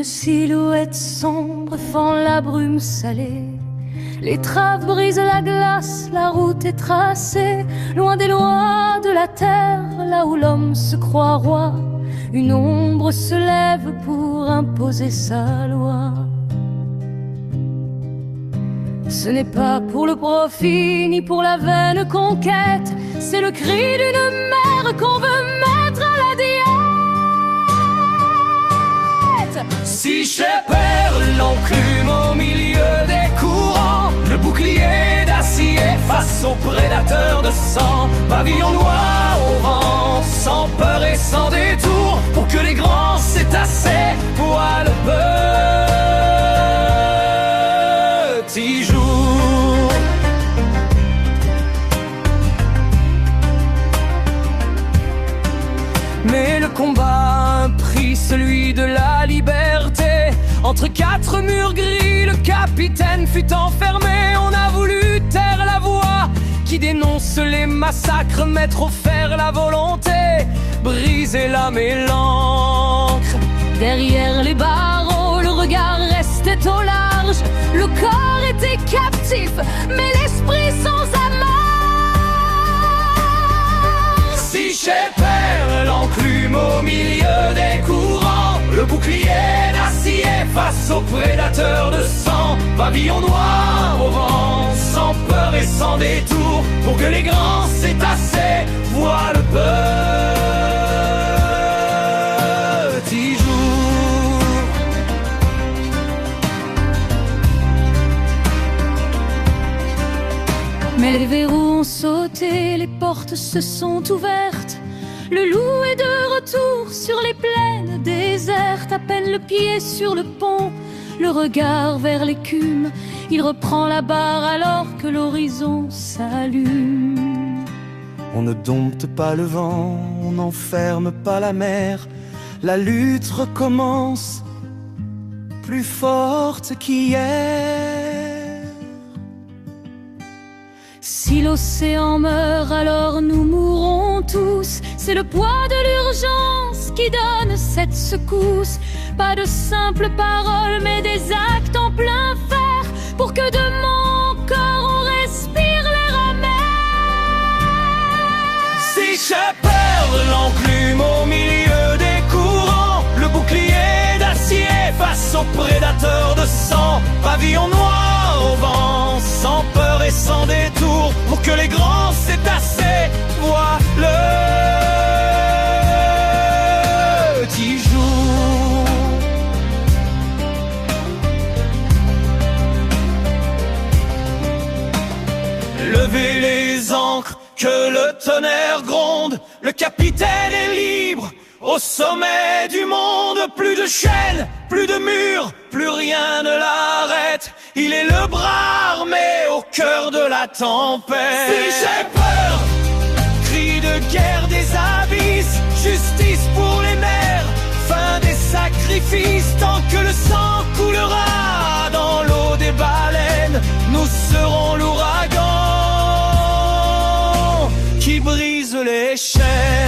Une silhouette sombre fend la brume salée. Les traves brisent la glace, la route est tracée. Loin des lois de la terre, là où l'homme se croit roi, une ombre se lève pour imposer sa loi. Ce n'est pas pour le profit, ni pour la vaine conquête, c'est le cri d'une mère qu'on veut mettre à la diète. Si je perds l'enclume au milieu des courants, le bouclier d'acier face aux prédateurs de sang, pavillon noir au vent, sans peur et sans détour, pour que les grands cétacés voient le petit jour. Mais le combat a un prix, celui de la liberté. Entre quatre murs gris, le capitaine fut enfermé. On a voulu taire la voix qui dénonce les massacres, mettre au fer la volonté, briser l'âme et l'encre. Derrière les barreaux, le regard restait au large. Le corps était captif, mais l'esprit sans amarre. Si j'ai perdu l'enclume au milieu des courants, le bouclier d'acier face aux prédateurs de sang, pavillon noir au vent, sans peur et sans détour, pour que les grands cétacés voient le petit jour. Mais les verrous ont sauté, les portes se sont ouvertes. Le loup est de retour sur les plaines désertes. À peine le pied sur le pont, le regard vers l'écume, il reprend la barre alors que l'horizon s'allume. On ne dompte pas le vent, on n'enferme pas la mer. La lutte recommence, plus forte qu'hier. Si l'océan meurt, alors nous mourrons tous. C'est le poids de l'urgence qui donne cette secousse. Pas de simples paroles, mais des actes en plein fer, pour que de mon corps on respire l'air amer. Si je perds l'enclume au milieu des courants, le bouclier d'acier face aux prédateurs de sang, pavillon noir au vent, sans peur et sans détour, pour que les grands cétacés voient le petit jour. Levez les ancres, que le tonnerre gronde, le capitaine est libre au sommet du monde. Plus de chaînes, plus de murs, plus rien ne l'arrête. Il est le bras armé au cœur de la tempête. Si j'ai peur, cri de guerre des abysses, justice pour les mers, fin des sacrifices. Tant que le sang coulera dans l'eau des baleines, nous serons l'ouragan qui brise les chaînes.